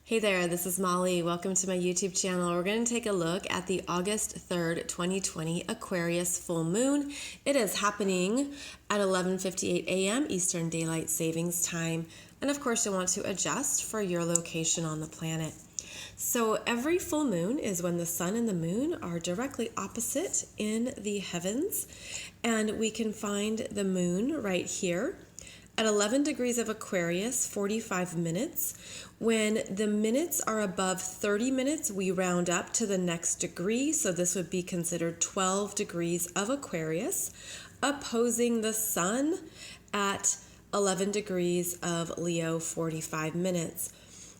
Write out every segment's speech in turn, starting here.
Hey there, this is Molly. Welcome to my YouTube channel. We're going to take a look at the August 3rd, 2020 Aquarius full moon. It is happening at 11:58 a.m. Eastern Daylight Savings Time. And of course, you'll want to adjust for your location on the planet. So every full moon is when the sun and the moon are directly opposite in the heavens. And we can find the moon right here at 11 degrees of Aquarius, 45 minutes. When the minutes are above 30 minutes, we round up to the next degree. So this would be considered 12 degrees of Aquarius, opposing the sun at 11 degrees of Leo, 45 minutes.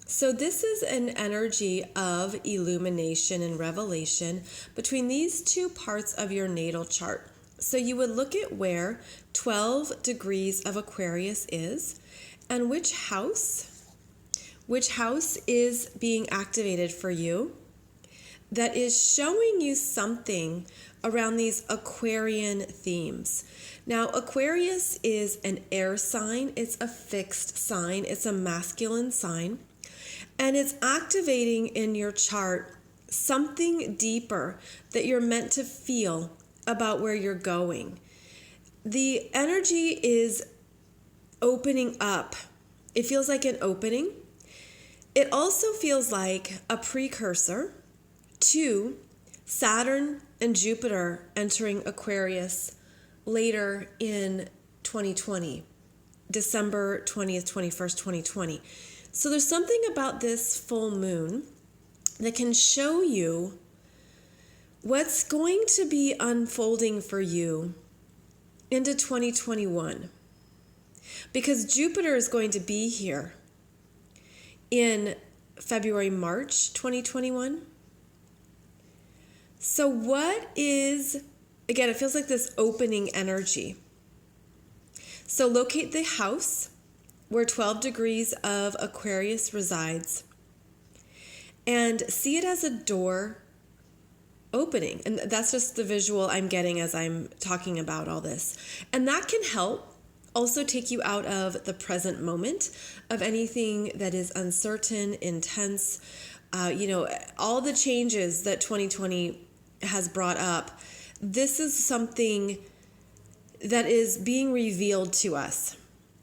So this is an energy of illumination and revelation between these two parts of your natal chart. So you would look at where 12 degrees of Aquarius is and which house is being activated for you that is showing you something around these Aquarian themes. Now, Aquarius is an air sign. It's a fixed sign. It's a masculine sign. And it's activating in your chart something deeper that you're meant to feel about where you're going. The energy is opening up. It feels like an opening. It also feels like a precursor to Saturn and Jupiter entering Aquarius later in 2020, December 20th, 21st, 2020. So there's something about this full moon that can show you what's going to be unfolding for you into 2021. Because Jupiter is going to be here in February, March 2021. So what is, again, it feels like this opening energy. So locate the house where 12 degrees of Aquarius resides and see it as a door opening. And that's just the visual I'm getting as I'm talking about all this. And that can help also take you out of the present moment of anything that is uncertain, intense, all the changes that 2020 has brought up. This is something that is being revealed to us.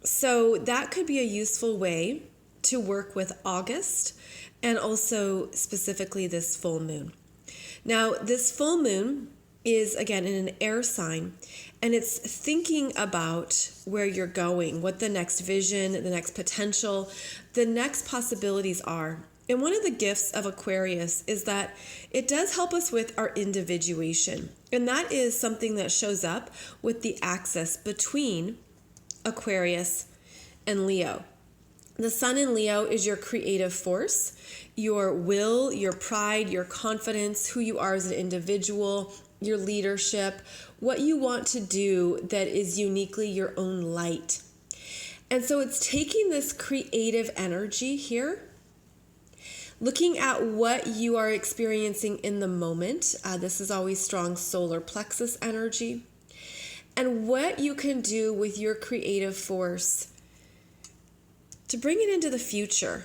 So that could be a useful way to work with August and also specifically this full moon. Now, this full moon is, again, in an air sign, and it's thinking about where you're going, what the next vision, the next potential, the next possibilities are. And one of the gifts of Aquarius is that it does help us with our individuation. And that is something that shows up with the axis between Aquarius and Leo. The sun in Leo is your creative force, your will, your pride, your confidence, who you are as an individual, your leadership, what you want to do that is uniquely your own light. And so it's taking this creative energy here, looking at what you are experiencing in the moment. This is always strong solar plexus energy. And what you can do with your creative force to bring it into the future,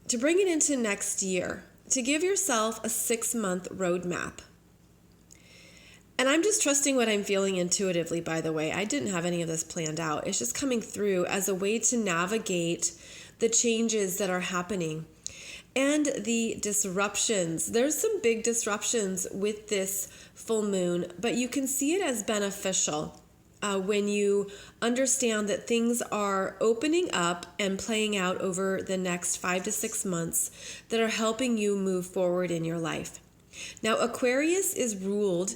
to bring it into next year, to give yourself a 6-month roadmap. And I'm just trusting what I'm feeling intuitively, by the way. I didn't have any of this planned out. It's just coming through as a way to navigate the changes that are happening and the disruptions. There's some big disruptions with this full moon, but you can see it as beneficial when you understand that things are opening up and playing out over the next 5 to 6 months that are helping you move forward in your life. Now, Aquarius is ruled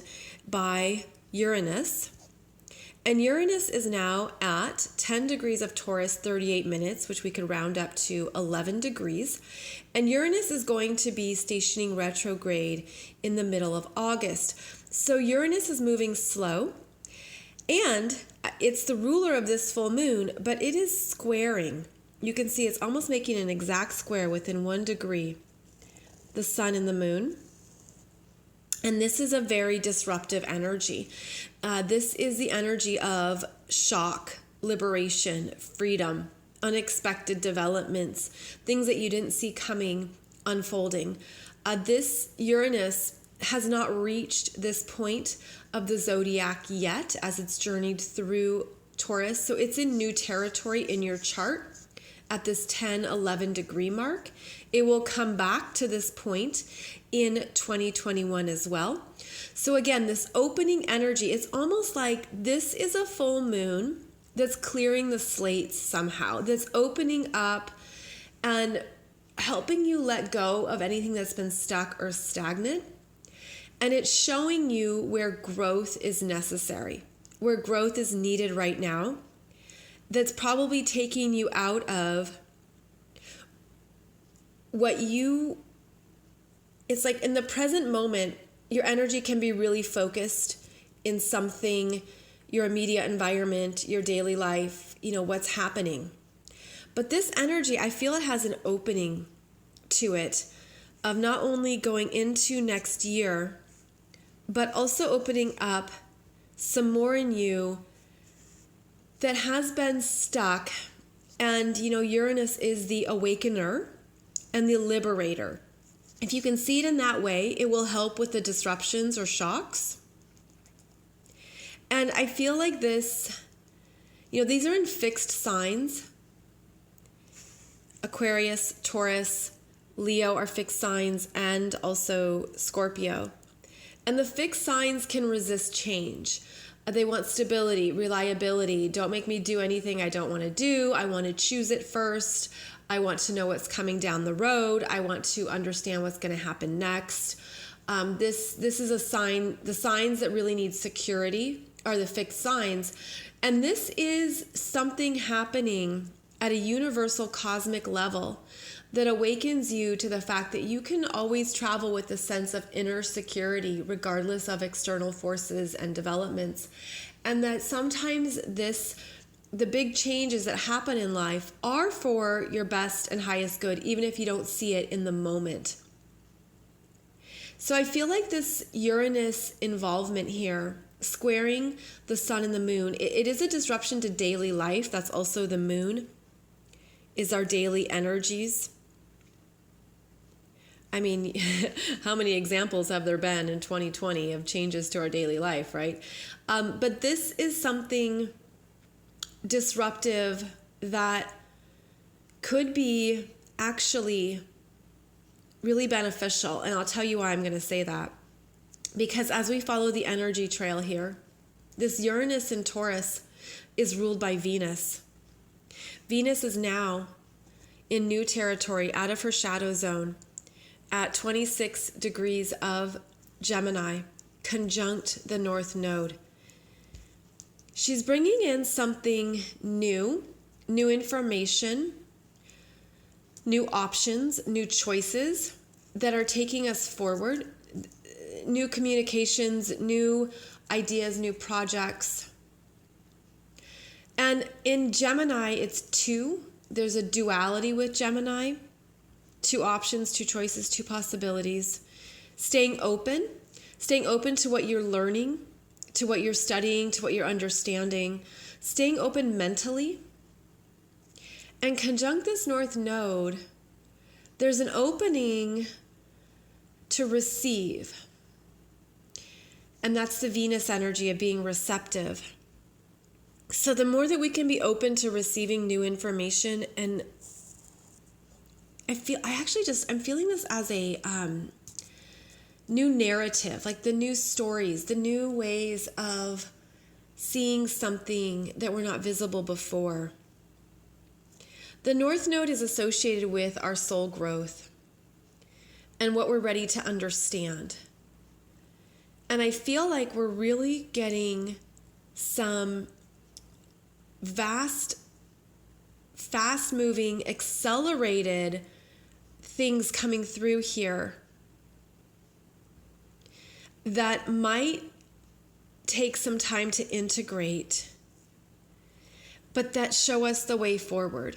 by Uranus, and Uranus is now at 10 degrees of Taurus, 38 minutes, which we can round up to 11 degrees. And Uranus is going to be stationing retrograde in the middle of August. So Uranus is moving slow, and it's the ruler of this full moon, but it is squaring. You can see it's almost making an exact square within 1 degree, the sun and the moon. And this is a very disruptive energy. This is the energy of shock, liberation, freedom, unexpected developments, things that you didn't see coming unfolding. This Uranus has not reached this point of the zodiac yet as it's journeyed through Taurus. So it's in new territory in your chart at this 10-11 degree mark. It will come back to this point in 2021 as well. So again, this opening energy, it's almost like this is a full moon that's clearing the slates somehow, that's opening up and helping you let go of anything that's been stuck or stagnant. And it's showing you where growth is necessary, where growth is needed right now. That's probably taking you out of it's like in the present moment, your energy can be really focused in something, your immediate environment, your daily life, what's happening. But this energy, I feel it has an opening to it of not only going into next year, but also opening up some more in you that has been stuck. And, Uranus is the awakener and the liberator. If you can see it in that way, it will help with the disruptions or shocks. And I feel like this, these are in fixed signs. Aquarius, Taurus, Leo are fixed signs, and also Scorpio. And the fixed signs can resist change. They want stability, reliability. Don't make me do anything I don't want to do. I want to choose it first. I want to know what's coming down the road. I want to understand what's going to happen next. This is a sign. The signs that really need security are the fixed signs. And this is something happening at a universal cosmic level that awakens you to the fact that you can always travel with a sense of inner security regardless of external forces and developments. And that sometimes the big changes that happen in life are for your best and highest good, even if you don't see it in the moment. So I feel like this Uranus involvement here, squaring the sun and the moon, it is a disruption to daily life. That's also the moon, is our daily energies. I mean, how many examples have there been in 2020 of changes to our daily life, right? But this is something disruptive that could be actually really beneficial. And I'll tell you why I'm going to say that. Because as we follow the energy trail here, this Uranus in Taurus is ruled by Venus. Venus is now in new territory out of her shadow zone at 26 degrees of Gemini, conjunct the North Node. She's bringing in something new information, new options, new choices that are taking us forward, new communications, new ideas, new projects. And in Gemini, it's two. There's a duality with Gemini. Two options, two choices, two possibilities. Staying open to what you're learning, to what you're studying, to what you're understanding. Staying open mentally. And conjunct this North Node, there's an opening to receive. And that's the Venus energy of being receptive. So the more that we can be open to receiving new information, and I'm feeling this as a new narrative, like the new stories, the new ways of seeing something that were not visible before. The North Node is associated with our soul growth and what we're ready to understand. And I feel like we're really getting some fast-moving, accelerated things coming through here that might take some time to integrate, but that show us the way forward.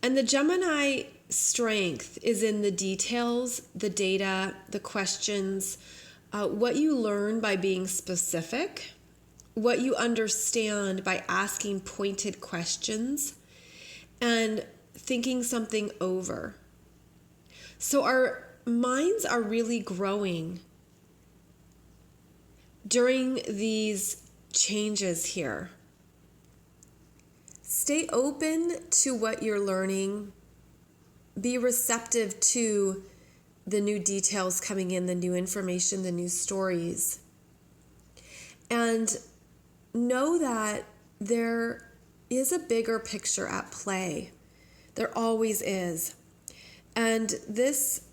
And the Gemini strength is in the details, the data, the questions, what you learn by being specific, what you understand by asking pointed questions and thinking something over. So our minds are really growing during these changes here. Stay open to what you're learning. Be receptive to the new details coming in, the new information, the new stories. And know that there is a bigger picture at play. There always is. And this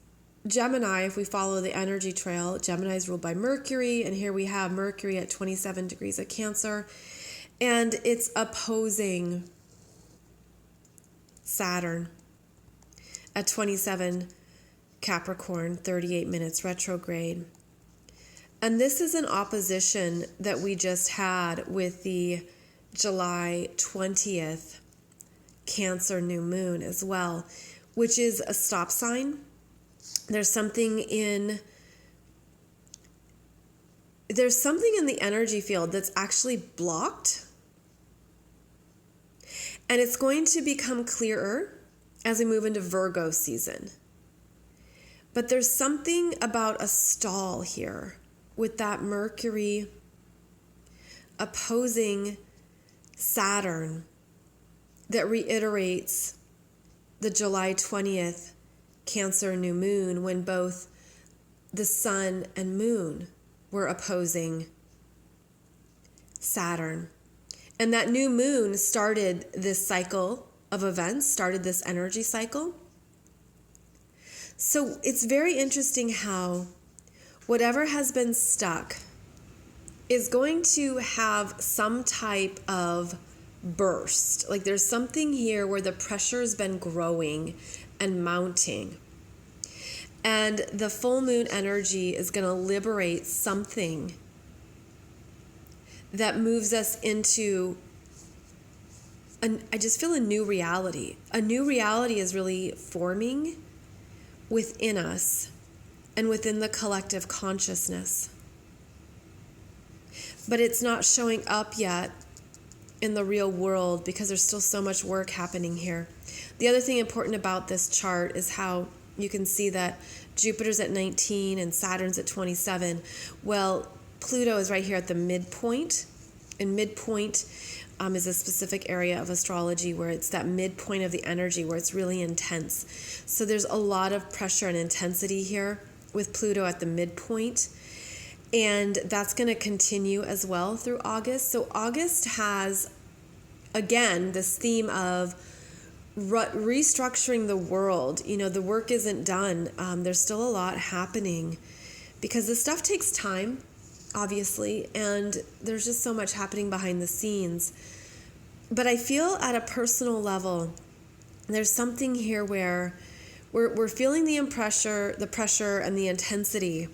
Gemini, if we follow the energy trail, Gemini is ruled by Mercury, and here we have Mercury at 27 degrees of Cancer, and it's opposing Saturn at 27 Capricorn, 38 minutes retrograde. And this is an opposition that we just had with the July 20th Cancer new moon as well, which is a stop sign. There's something in the energy field that's actually blocked. And it's going to become clearer as we move into Virgo season. But there's something about a stall here with that Mercury opposing Saturn that reiterates the July 20th Cancer new moon, when both the sun and moon were opposing Saturn. And that new moon started this cycle of events, started this energy cycle. So it's very interesting how whatever has been stuck is going to have some type of burst. Like there's something here where the pressure has been growing and mounting. And the full moon energy is going to liberate something that moves us into, I just feel a new reality. A new reality is really forming within us and within the collective consciousness. But it's not showing up yet in the real world because there's still so much work happening here. The other thing important about this chart is how you can see that Jupiter's at 19 and Saturn's at 27. Well, Pluto is right here at the midpoint, and midpoint is a specific area of astrology where it's that midpoint of the energy where it's really intense. So there's a lot of pressure and intensity here with Pluto at the midpoint. And that's going to continue as well through August. So August has, again, this theme of restructuring the world. You know, the work isn't done. There's still a lot happening because this stuff takes time, obviously, and there's just so much happening behind the scenes. But I feel at a personal level, there's something here where we're feeling the pressure and the intensity,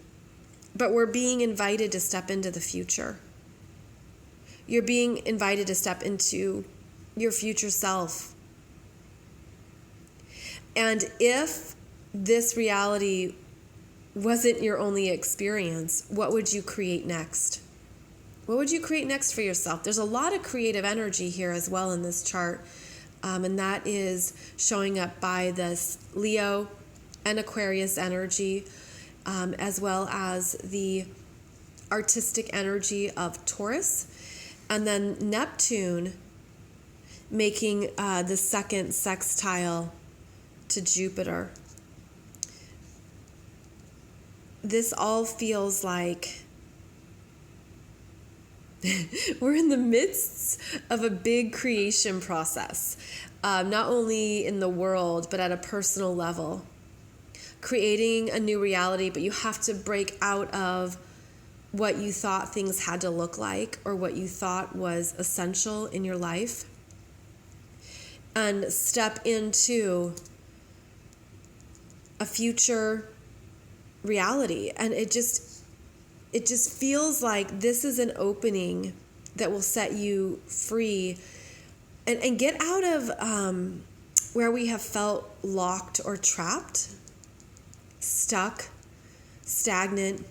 but we're being invited to step into the future. You're being invited to step into your future self. And if this reality wasn't your only experience, what would you create next? What would you create next for yourself? There's a lot of creative energy here as well in this chart, and that is showing up by this Leo and Aquarius energy, as well as the artistic energy of Taurus, and then Neptune making the second sextile to Jupiter. This all feels like we're in the midst of a big creation process, not only in the world, but at a personal level. Creating a new reality, but you have to break out of what you thought things had to look like or what you thought was essential in your life and step into a future reality. And it just feels like this is an opening that will set you free and get out of where we have felt locked or trapped, stuck, stagnant.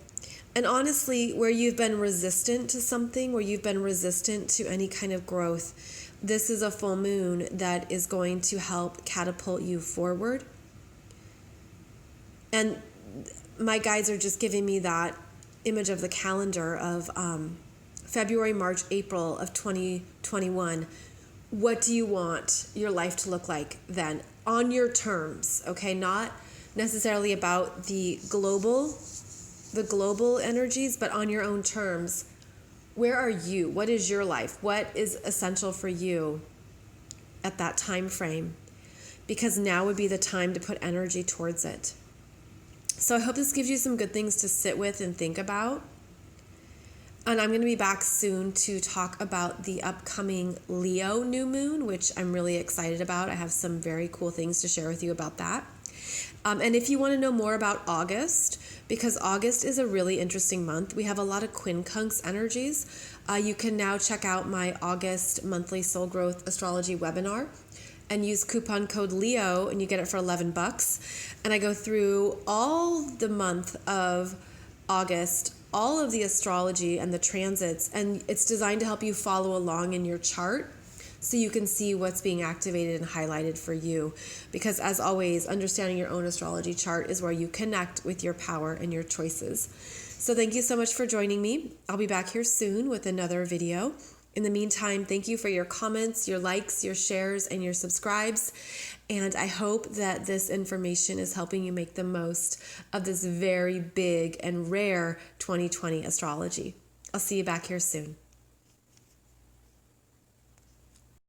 And honestly, where you've been resistant to something, where you've been resistant to any kind of growth, this is a full moon that is going to help catapult you forward. And my guides are just giving me that image of the calendar of February, March, April of 2021. What do you want your life to look like then? On your terms, okay? Not necessarily about the global energies, but on your own terms. Where are you? What is your life? What is essential for you at that time frame? Because now would be the time to put energy towards it. So I hope this gives you some good things to sit with and think about. And I'm going to be back soon to talk about the upcoming Leo new moon, which I'm really excited about. I have some very cool things to share with you about that. And if you want to know more about August, because August is a really interesting month, we have a lot of quincunx energies. You can now check out my August monthly soul growth astrology webinar and use coupon code LEO, and you get it for $11. And I go through all the month of August, all of the astrology and the transits, and it's designed to help you follow along in your chart so you can see what's being activated and highlighted for you. Because as always, understanding your own astrology chart is where you connect with your power and your choices. So thank you so much for joining me. I'll be back here soon with another video. In the meantime, thank you for your comments, your likes, your shares, and your subscribes. And I hope that this information is helping you make the most of this very big and rare 2020 astrology. I'll see you back here soon.